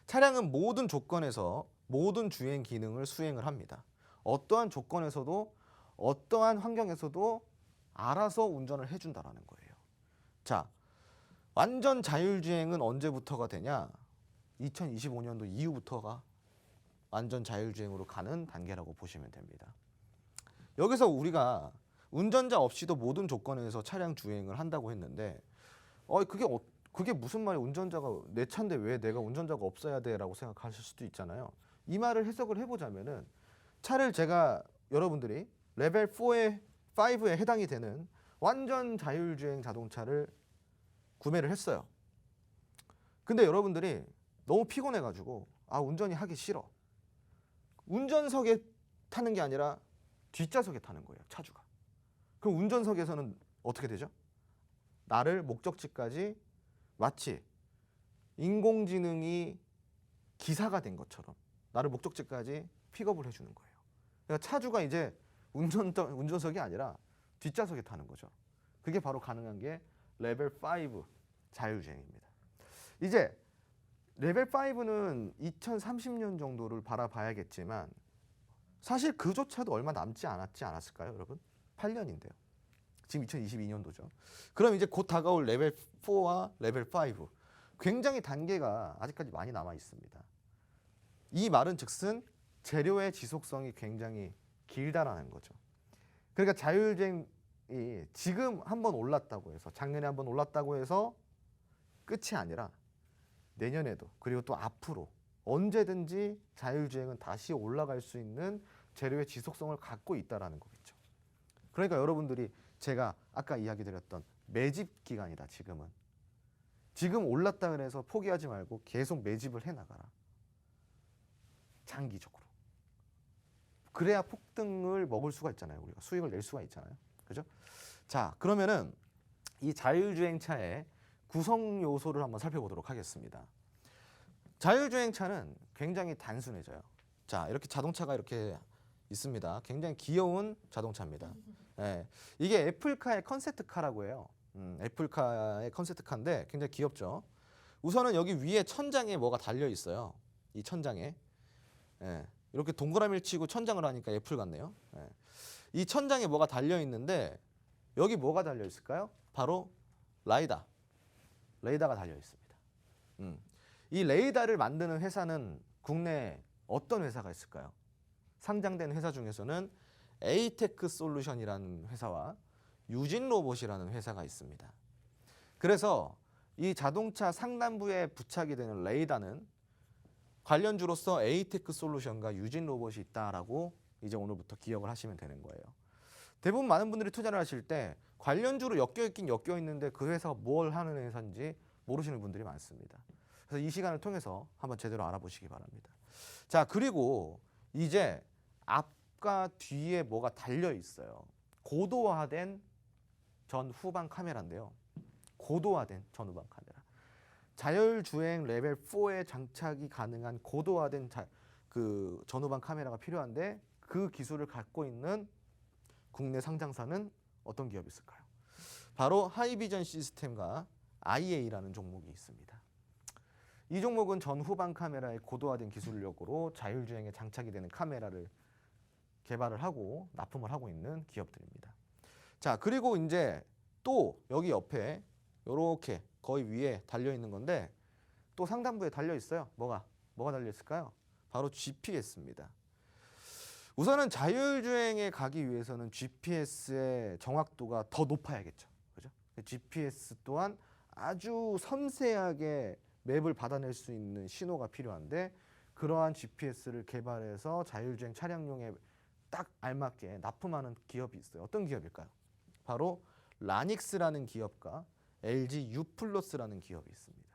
차량은 모든 조건에서 모든 주행 기능을 수행을 합니다. 어떠한 조건에서도 어떠한 환경에서도 알아서 운전을 해준다라는 거예요. 자, 완전 자율주행은 언제부터가 되냐? 2025년도 이후부터가 완전 자율주행으로 가는 단계라고 보시면 됩니다. 여기서 우리가 운전자 없이도 모든 조건에서 차량 주행을 한다고 했는데 그게 무슨 말이야? 운전자가 내 차인데 왜 내가 운전자가 없어야 돼? 라고 생각하실 수도 있잖아요. 이 말을 해석을 해보자면은 차를 제가 여러분들이 레벨 5에 해당이 되는 완전 자율주행 자동차를 구매를 했어요. 근데 여러분들이 너무 피곤해가지고 운전이 하기 싫어. 운전석에 타는 게 아니라 뒷좌석에 타는 거예요, 차주가. 그럼 운전석에서는 어떻게 되죠? 나를 목적지까지 마치 인공지능이 기사가 된 것처럼 나를 목적지까지 픽업을 해주는 거예요. 그러니까 차주가 이제 운전석이 아니라 뒷좌석에 타는 거죠. 그게 바로 가능한 게 레벨 5 자율주행입니다. 이제 레벨 5는 2030년 정도를 바라봐야겠지만 사실 그조차도 얼마 남지 않았을까요, 여러분? 8년인데요. 지금 2022년도죠. 그럼 이제 곧 다가올 레벨 4와 레벨 5 굉장히 단계가 아직까지 많이 남아 있습니다. 이 말은 즉슨 재료의 지속성이 굉장히 길다라는 거죠. 그러니까 자율주행이 지금 한번 올랐다고 해서 작년에 한번 올랐다고 해서 끝이 아니라 내년에도 그리고 또 앞으로 언제든지 자율주행은 다시 올라갈 수 있는 재료의 지속성을 갖고 있다라는 거겠죠. 그러니까 여러분들이 제가 아까 이야기 드렸던 매집 기간이다. 지금 올랐다 그래서 포기하지 말고 계속 매집을 해나가라. 장기적으로. 그래야 폭등을 먹을 수가 있잖아요. 우리가 수익을 낼 수가 있잖아요. 그죠? 자, 그러면은 이 자율주행차의 구성 요소를 한번 살펴보도록 하겠습니다. 자율주행차는 굉장히 단순해져요. 자, 이렇게 자동차가 이렇게 있습니다. 굉장히 귀여운 자동차입니다. 네, 이게 애플카의 컨셉트카라고 해요. 애플카의 컨셉트카인데 굉장히 귀엽죠. 우선은 여기 위에 천장에 뭐가 달려 있어요. 이 천장에. 네, 이렇게 동그라미를 치고 천장을 하니까 애플 같네요. 네. 이 천장에 뭐가 달려 있는데 여기 뭐가 달려 있을까요? 바로 레이더가 달려 있습니다. 이 레이더를 만드는 회사는 국내에 어떤 회사가 있을까요? 상장된 회사 중에서는 에이테크 솔루션이라는 회사와 유진로봇이라는 회사가 있습니다. 그래서 이 자동차 상단부에 부착이 되는 레이더는 관련주로서 에이테크 솔루션과 유진로봇이 있다라고 이제 오늘부터 기억을 하시면 되는 거예요. 대부분 많은 분들이 투자를 하실 때 관련주로 엮여 있는데 그 회사가 뭘 하는 회사인지 모르시는 분들이 많습니다. 그래서 이 시간을 통해서 한번 제대로 알아보시기 바랍니다. 자, 그리고 이제 앞과 뒤에 뭐가 달려 있어요. 고도화된 전후방 카메라인데요. 고도화된 전후방 카메라. 자율주행 레벨 4에 장착이 가능한 고도화된 그 전후방 카메라가 필요한데 그 기술을 갖고 있는 국내 상장사는 어떤 기업이 있을까요? 바로 하이비전 시스템과 IA라는 종목이 있습니다. 이 종목은 전후방 카메라의 고도화된 기술력으로 자율주행에 장착이 되는 카메라를 개발을 하고 납품을 하고 있는 기업들입니다. 자, 그리고 이제 또 여기 옆에 이렇게 거의 위에 달려 있는 건데 또 상단부에 달려 있어요. 뭐가 달려 있을까요? 바로 GPS입니다. 우선은 자율주행에 가기 위해서는 GPS의 정확도가 더 높아야겠죠. 그죠? GPS 또한 아주 섬세하게 맵을 받아낼 수 있는 신호가 필요한데 그러한 GPS를 개발해서 자율주행 차량용에 딱 알맞게 납품하는 기업이 있어요. 어떤 기업일까요? 바로 라닉스라는 기업과 LG U+라는 기업이 있습니다.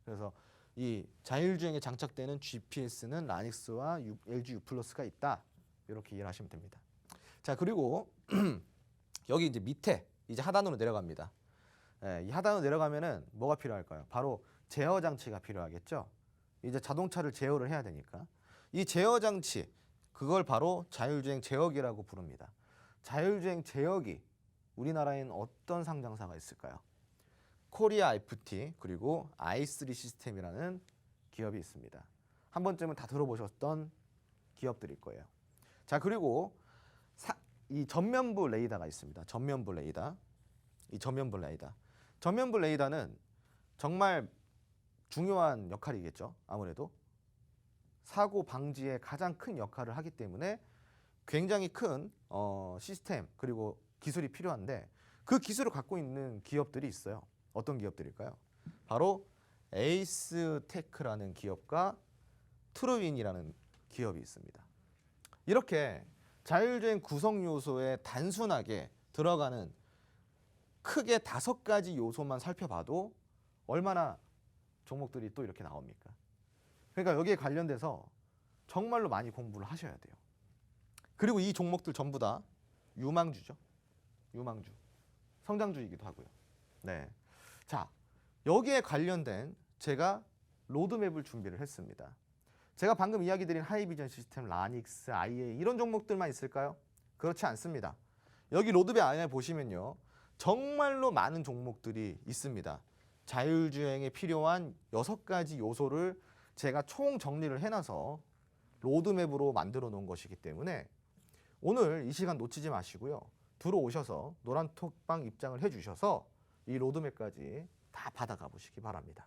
그래서 이 자율주행에 장착되는 GPS는 라닉스와 LG U+가 있다. 이렇게 이해를 하시면 됩니다. 자, 그리고 여기 이제 밑에 이제 하단으로 내려갑니다. 이 하단으로 내려가면은 뭐가 필요할까요? 바로 제어 장치가 필요하겠죠. 이제 자동차를 제어를 해야 되니까 이 제어 장치 그걸 바로 자율주행 제역이라고 부릅니다. 자율주행 제역이 우리나라에는 어떤 상장사가 있을까요? 코리아 FT 그리고 i3 시스템이라는 기업이 있습니다. 한 번쯤은 다 들어보셨던 기업들일 거예요. 자, 그리고 이 전면부 레이더가 있습니다. 전면부 레이더. 이 전면부 레이더. 전면부 레이더는 정말 중요한 역할이겠죠. 아무래도 사고 방지에 가장 큰 역할을 하기 때문에 굉장히 큰 시스템 그리고 기술이 필요한데 그 기술을 갖고 있는 기업들이 있어요. 어떤 기업들일까요? 바로 에이스테크라는 기업과 트루윈이라는 기업이 있습니다. 이렇게 자율주행 구성 요소에 단순하게 들어가는 크게 5가지 요소만 살펴봐도 얼마나 종목들이 또 이렇게 나옵니까? 그러니까 여기에 관련돼서 정말로 많이 공부를 하셔야 돼요. 그리고 이 종목들 전부 다 유망주죠. 유망주. 성장주이기도 하고요. 네. 자, 여기에 관련된 제가 로드맵을 준비를 했습니다. 제가 방금 이야기 드린 하이비전 시스템, 라닉스, IA 이런 종목들만 있을까요? 그렇지 않습니다. 여기 로드맵 안에 보시면요. 정말로 많은 종목들이 있습니다. 자율주행에 필요한 6가지 요소를 제가 총 정리를 해놔서 로드맵으로 만들어 놓은 것이기 때문에 오늘 이 시간 놓치지 마시고요. 들어오셔서 노란톡방 입장을 해주셔서 이 로드맵까지 다 받아가 보시기 바랍니다.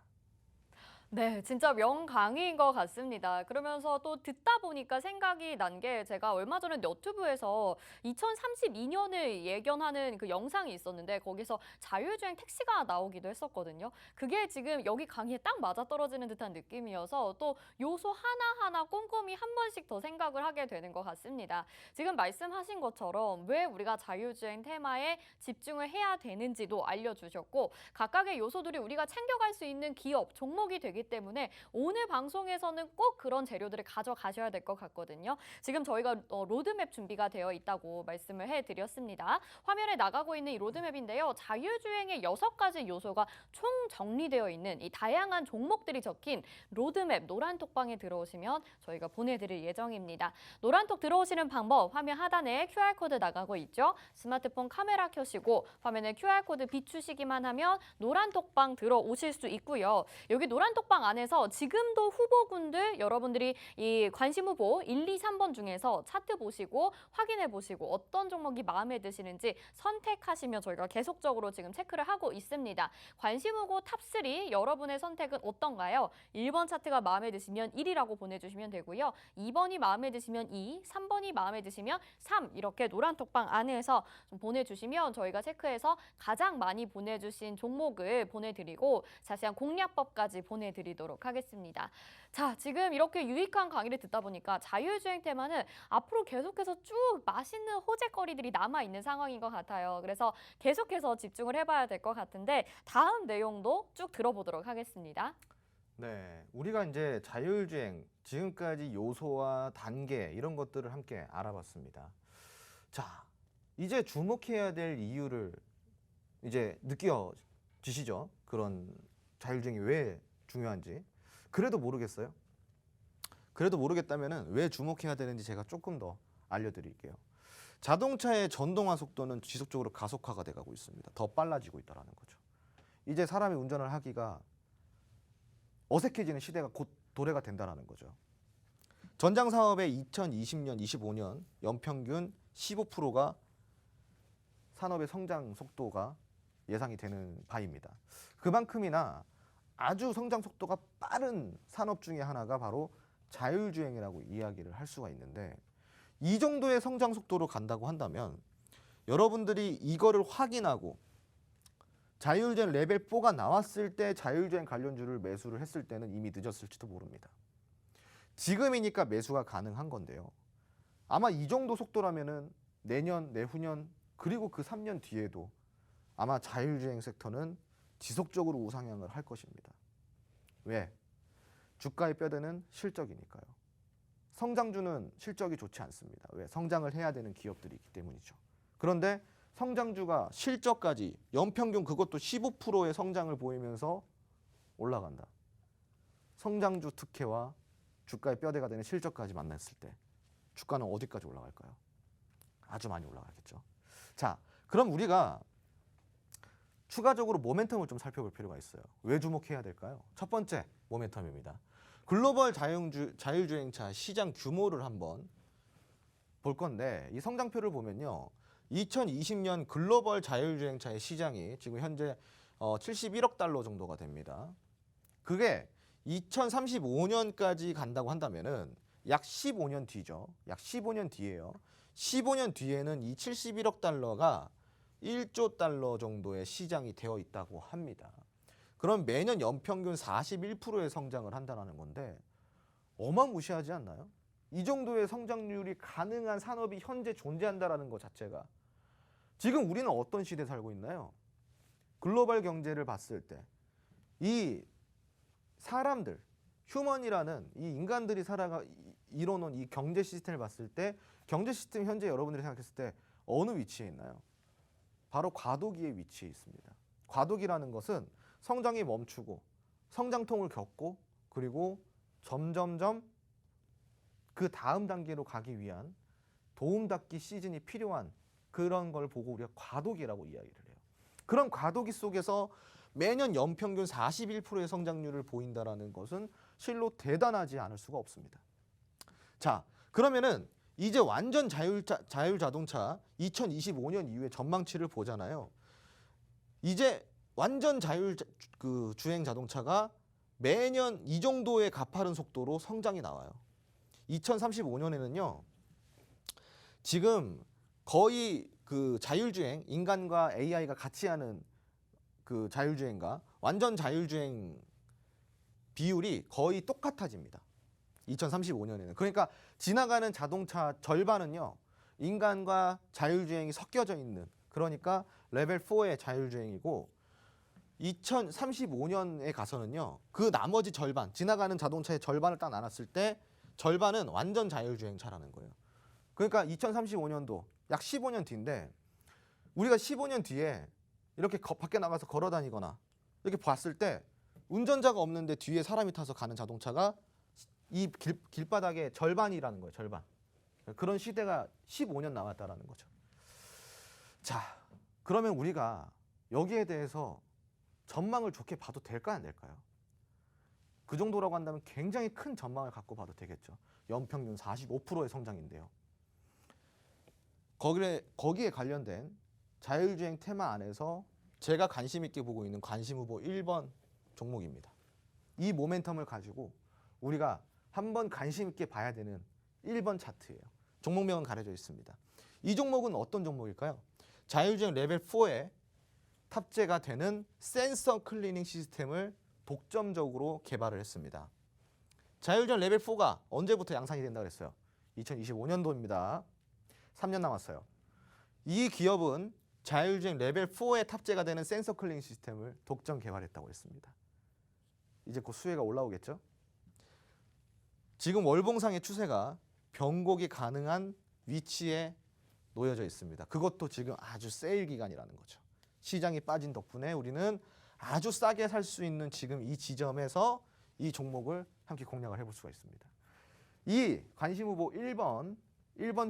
네, 진짜 명강의인 것 같습니다. 그러면서 또 듣다 보니까 생각이 난 게 제가 얼마 전에 너튜브에서 2032년을 예견하는 그 영상이 있었는데 거기서 자율주행 택시가 나오기도 했었거든요. 그게 지금 여기 강의에 딱 맞아떨어지는 듯한 느낌이어서 또 요소 하나하나 꼼꼼히 한 번씩 더 생각을 하게 되는 것 같습니다. 지금 말씀하신 것처럼 왜 우리가 자율주행 테마에 집중을 해야 되는지도 알려주셨고 각각의 요소들이 우리가 챙겨갈 수 있는 기업, 종목이 되기 때문에 오늘 방송에서는 꼭 그런 재료들을 가져가셔야 될 것 같거든요. 지금 저희가 로드맵 준비가 되어 있다고 말씀을 해드렸습니다. 화면에 나가고 있는 이 로드맵인데요. 자율주행의 6가지 요소가 총 정리되어 있는 이 다양한 종목들이 적힌 로드맵 노란톡방에 들어오시면 저희가 보내드릴 예정입니다. 노란톡 들어오시는 방법 화면 하단에 QR코드 나가고 있죠. 스마트폰 카메라 켜시고 화면에 QR코드 비추시기만 하면 노란톡방 들어오실 수 있고요. 여기 노란톡방 안에서 지금도 후보군들 여러분들이 이 관심 후보 1, 2, 3번 중에서 차트 보시고 확인해 보시고 어떤 종목이 마음에 드시는지 선택하시면 저희가 계속적으로 지금 체크를 하고 있습니다. 관심 후보 탑3 여러분의 선택은 어떤가요? 1번 차트가 마음에 드시면 1이라고 보내주시면 되고요. 2번이 마음에 드시면 2, 3번이 마음에 드시면 3 이렇게 노란톡방 안에서 좀 보내주시면 저희가 체크해서 가장 많이 보내주신 종목을 보내드리고 자세한 공략법까지 보내드리도록 하겠습니다. 자, 지금 이렇게 유익한 강의를 듣다 보니까 자율주행 테마는 앞으로 계속해서 쭉 맛있는 호재거리들이 남아있는 상황인 것 같아요. 그래서 계속해서 집중을 해봐야 될 것 같은데 다음 내용도 쭉 들어보도록 하겠습니다. 네, 우리가 이제 자율주행 지금까지 요소와 단계 이런 것들을 함께 알아봤습니다. 자, 이제 주목해야 될 이유를 이제 느껴지시죠? 그런 자율주행이 왜 중요한지. 그래도 모르겠어요? 그래도 모르겠다면은 왜 주목해야 되는지 제가 조금 더 알려드릴게요. 자동차의 전동화 속도는 지속적으로 가속화가 돼가고 있습니다. 더 빨라지고 있다는 거죠. 이제 사람이 운전을 하기가 어색해지는 시대가 곧 도래가 된다는 거죠. 전장 사업의 2020년, 25년 연평균 15%가 산업의 성장 속도가 예상이 되는 바입니다. 그만큼이나 아주 성장 속도가 빠른 산업 중에 하나가 바로 자율주행이라고 이야기를 할 수가 있는데 이 정도의 성장 속도로 간다고 한다면 여러분들이 이거를 확인하고 자율주행 레벨 4가 나왔을 때 자율주행 관련주를 매수를 했을 때는 이미 늦었을지도 모릅니다. 지금이니까 매수가 가능한 건데요. 아마 이 정도 속도라면은 내년, 내후년 그리고 그 3년 뒤에도 아마 자율주행 섹터는 지속적으로 우상향을 할 것입니다. 왜? 주가의 뼈대는 실적이니까요. 성장주는 실적이 좋지 않습니다. 왜? 성장을 해야 되는 기업들이 있기 때문이죠. 그런데 성장주가 실적까지 연평균 그것도 15%의 성장을 보이면서 올라간다. 성장주 특혜와 주가의 뼈대가 되는 실적까지 만났을 때 주가는 어디까지 올라갈까요? 아주 많이 올라가겠죠. 자, 그럼 우리가 추가적으로 모멘텀을 좀 살펴볼 필요가 있어요. 왜 주목해야 될까요? 첫 번째 모멘텀입니다. 글로벌 자율주행차 시장 규모를 한번 볼 건데 이 성장표를 보면요. 2020년 글로벌 자율주행차의 시장이 지금 현재 71억 달러 정도가 됩니다. 그게 2035년까지 간다고 한다면은 약 15년 뒤죠. 약 15년 뒤에요. 15년 뒤에는 이 71억 달러가 1조 달러 정도의 시장이 되어 있다고 합니다. 그럼 매년 연평균 41%의 성장을 한다는 건데 어마무시하지 않나요? 이 정도의 성장률이 가능한 산업이 현재 존재한다는 것 자체가 지금 우리는 어떤 시대에 살고 있나요? 글로벌 경제를 봤을 때 이 사람들, 휴먼이라는 이 인간들이 이뤄놓은 이 경제 시스템을 봤을 때 경제 시스템 현재 여러분들이 생각했을 때 어느 위치에 있나요? 바로 과도기의 위치에 있습니다. 과도기라는 것은 성장이 멈추고 성장통을 겪고 그리고 점점점 그 다음 단계로 가기 위한 도움닫기 시즌이 필요한 그런 걸 보고 우리가 과도기라고 이야기를 해요. 그런 과도기 속에서 매년 연평균 41%의 성장률을 보인다는 것은 실로 대단하지 않을 수가 없습니다. 자, 그러면은 이제 완전 자율자동차 2025년 이후의 전망치를 보잖아요. 이제 완전 주행 자동차가 매년 이 정도의 가파른 속도로 성장이 나와요. 2035년에는요. 지금 거의 그 자율주행, 인간과 AI가 같이 하는 그 자율주행과 완전 자율주행 비율이 거의 똑같아집니다. 2035년에는. 그러니까 지나가는 자동차 절반은요. 인간과 자율주행이 섞여져 있는 그러니까 레벨 4의 자율주행이고 2035년에 가서는요. 그 나머지 절반, 지나가는 자동차의 절반을 딱 나눴을 때 절반은 완전 자율주행차라는 거예요. 그러니까 2035년도 약 15년 뒤인데 우리가 15년 뒤에 이렇게 밖에 나가서 걸어 다니거나 이렇게 봤을 때 운전자가 없는데 뒤에 사람이 타서 가는 자동차가 이 길바닥의 절반이라는 거예요. 절반. 그런 시대가 15년 남았다라는 거죠. 자, 그러면 우리가 여기에 대해서 전망을 좋게 봐도 될까요? 안 될까요? 그 정도라고 한다면 굉장히 큰 전망을 갖고 봐도 되겠죠. 연평균 45%의 성장인데요. 거기에 관련된 자율주행 테마 안에서 제가 관심 있게 보고 있는 관심 후보 1번 종목입니다. 이 모멘텀을 가지고 우리가 한번 관심 있게 봐야 되는 1번 차트예요. 종목명은 가려져 있습니다. 이 종목은 어떤 종목일까요? 자율주행 레벨 4에 탑재가 되는 센서 클리닝 시스템을 독점적으로 개발을 했습니다. 자율주행 레벨 4가 언제부터 양산이 된다고 그랬어요? 2025년도입니다. 3년 남았어요. 이 기업은 자율주행 레벨 4에 탑재가 되는 센서 클리닝 시스템을 독점 개발했다고 했습니다. 이제 곧 수혜가 올라오겠죠? 지금 월봉상의 추세가 변곡이 가능한 위치에 놓여져 있습니다. 그것도 지금 아주 세일 기간이라는 거죠. 시장이 빠진 덕분에 우리는 아주 싸게 살 수 있는 지금 이 지점에서 이 종목을 함께 공략을 해볼 수가 있습니다. 이 관심 후보 1번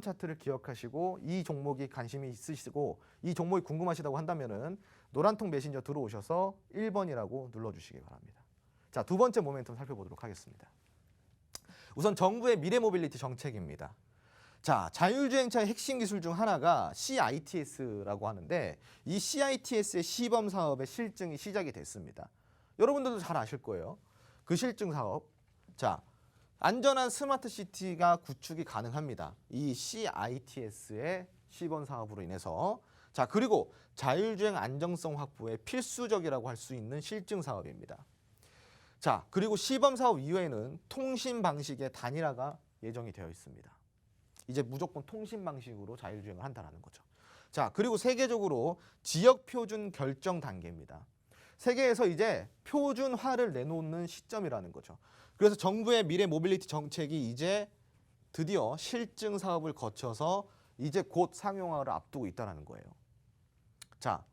차트를 기억하시고 이 종목이 관심이 있으시고 이 종목이 궁금하시다고 한다면은 노란통 메신저 들어오셔서 1번이라고 눌러주시기 바랍니다. 자, 두 번째 모멘텀 살펴보도록 하겠습니다. 우선 정부의 미래 모빌리티 정책입니다. 자, 자율주행차의 핵심 기술 중 하나가 CITS라고 하는데 이 CITS의 시범 사업의 실증이 시작이 됐습니다. 여러분들도 잘 아실 거예요. 그 실증 사업. 자, 안전한 스마트 시티가 구축이 가능합니다. 이 CITS의 시범 사업으로 인해서. 자, 그리고 자율주행 안정성 확보에 필수적이라고 할 수 있는 실증 사업입니다. 자, 그리고 시범 사업 이후에는 통신 방식의 단일화가 예정이 되어 있습니다. 이제 무조건 통신 방식으로 자율주행을 한다는 거죠. 자, 그리고 세계적으로 지역 표준 결정 단계입니다. 세계에서 이제 표준화를 내놓는 시점이라는 거죠. 그래서 정부의 미래 모빌리티 정책이 이제 드디어 실증 사업을 거쳐서 이제 곧 상용화를 앞두고 있다는 거예요. 자,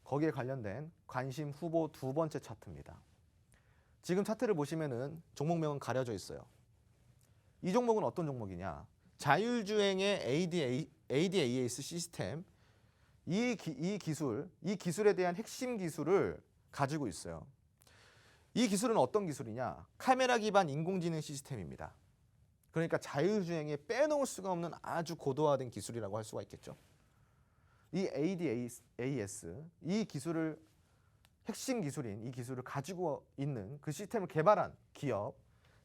거기에 관련된 관심 후보 두 번째 차트입니다. 지금 차트를 보시면은 종목명은 가려져 있어요. 이 종목은 어떤 종목이냐? 자율주행의 ADAS 시스템, 이 기술에 대한 핵심 기술을 가지고 있어요. 이 기술은 어떤 기술이냐? 카메라 기반 인공지능 시스템입니다. 그러니까 자율주행에 빼놓을 수가 없는 아주 고도화된 기술이라고 할 수가 있겠죠. 이 ADAS, 이 기술을 핵심 기술인 이 기술을 가지고 있는 그 시스템을 개발한 기업,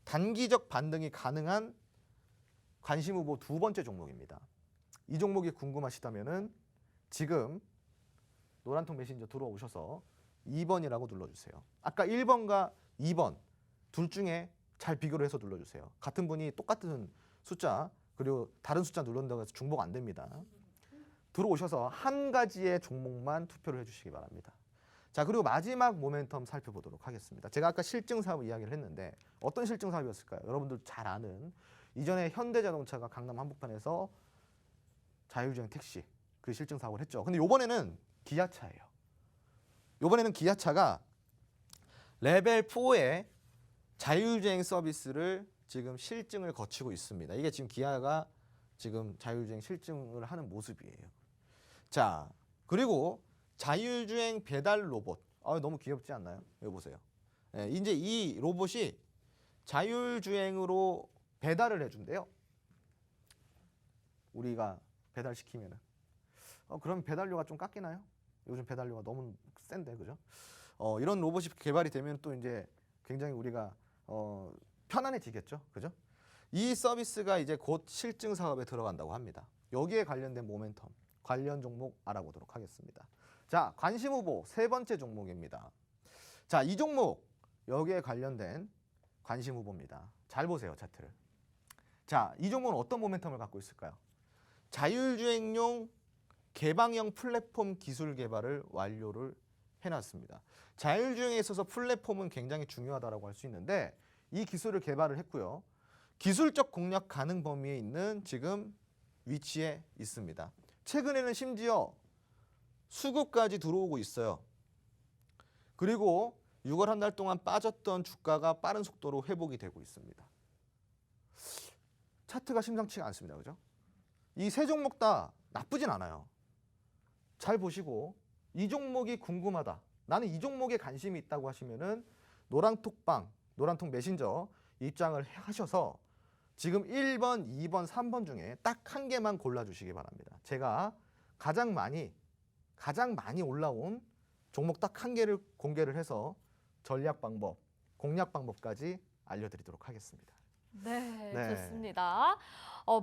단기적 반등이 가능한 관심 후보 두 번째 종목입니다. 이 종목이 궁금하시다면은 지금 노란통 메신저 들어오셔서 2번이라고 눌러주세요. 아까 1번과 2번 둘 중에 잘 비교를 해서 눌러주세요. 같은 분이 똑같은 숫자 그리고 다른 숫자 누른다고 해서 중복 안 됩니다. 들어오셔서 한 가지의 종목만 투표를 해주시기 바랍니다. 자, 그리고 마지막 모멘텀 살펴보도록 하겠습니다. 제가 아까 실증 사업 이야기를 했는데 어떤 실증 사업이었을까요? 여러분들 잘 아는 이전에 현대자동차가 강남 한복판에서 자율주행 택시 그 실증 사업을 했죠. 근데 이번에는 기아차예요. 이번에는 기아차가 레벨 4의 자율주행 서비스를 지금 실증을 거치고 있습니다. 이게 지금 기아가 지금 자율주행 실증을 하는 모습이에요. 자, 그리고 자율주행 배달 로봇. 너무 귀엽지 않나요? 여기 보세요. 네, 이제 이 로봇이 자율주행으로 배달을 해준대요. 우리가 배달시키면은. 그럼 배달료가 좀 깎이나요? 요즘 배달료가 너무 센데, 그죠? 이런 로봇이 개발이 되면 또 이제 굉장히 우리가 편안해지겠죠, 그죠? 이 서비스가 이제 곧 실증 사업에 들어간다고 합니다. 여기에 관련된 모멘텀, 관련 종목 알아보도록 하겠습니다. 자, 관심 후보 세 번째 종목입니다. 자, 이 종목 여기에 관련된 관심 후보입니다. 잘 보세요, 차트를. 자, 이 종목은 어떤 모멘텀을 갖고 있을까요? 자율주행용 개방형 플랫폼 기술 개발을 완료를 해놨습니다. 자율주행에 있어서 플랫폼은 굉장히 중요하다고 할 수 있는데 이 기술을 개발을 했고요. 기술적 공략 가능 범위에 있는 지금 위치에 있습니다. 최근에는 심지어 수급까지 들어오고 있어요. 그리고 6월 한 달 동안 빠졌던 주가가 빠른 속도로 회복이 되고 있습니다. 차트가 심상치가 않습니다. 그죠? 이 세 종목 다 나쁘진 않아요. 잘 보시고 이 종목이 궁금하다. 나는 이 종목에 관심이 있다고 하시면은 노란통 메신저 입장을 하셔서 지금 1번, 2번, 3번 중에 딱 한 개만 골라주시기 바랍니다. 제가 가장 많이 올라온 종목 딱 한 개를 공개를 해서 전략 방법, 공략 방법까지 알려드리도록 하겠습니다. 네, 좋습니다.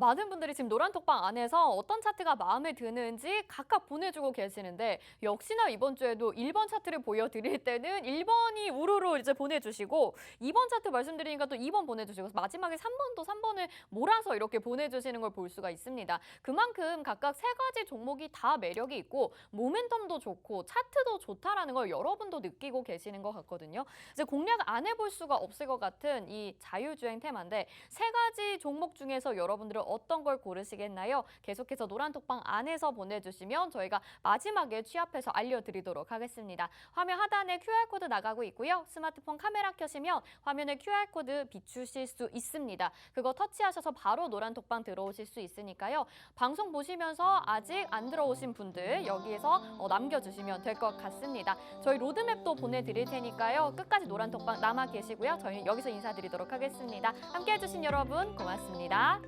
많은 분들이 지금 노란톡방 안에서 어떤 차트가 마음에 드는지 각각 보내주고 계시는데 역시나 이번 주에도 1번 차트를 보여드릴 때는 1번이 우르르 이제 보내주시고 2번 차트 말씀드리니까 또 2번 보내주시고 마지막에 3번도 3번을 몰아서 이렇게 보내주시는 걸 볼 수가 있습니다. 그만큼 각각 세 가지 종목이 다 매력이 있고 모멘텀도 좋고 차트도 좋다라는 걸 여러분도 느끼고 계시는 것 같거든요. 이제 공략 안 해볼 수가 없을 것 같은 이 자율주행 테마인데 세 가지 종목 중에서 여러분들은 어떤 걸 고르시겠나요? 계속해서 노란톡방 안에서 보내주시면 저희가 마지막에 취합해서 알려드리도록 하겠습니다. 화면 하단에 QR코드 나가고 있고요. 스마트폰 카메라 켜시면 화면에 QR코드 비추실 수 있습니다. 그거 터치하셔서 바로 노란톡방 들어오실 수 있으니까요. 방송 보시면서 아직 안 들어오신 분들 여기에서 남겨주시면 될 것 같습니다. 저희 로드맵도 보내드릴 테니까요. 끝까지 노란톡방 남아 계시고요. 저희는 여기서 인사드리도록 하겠습니다. 함께해 주신 여러분 고맙습니다.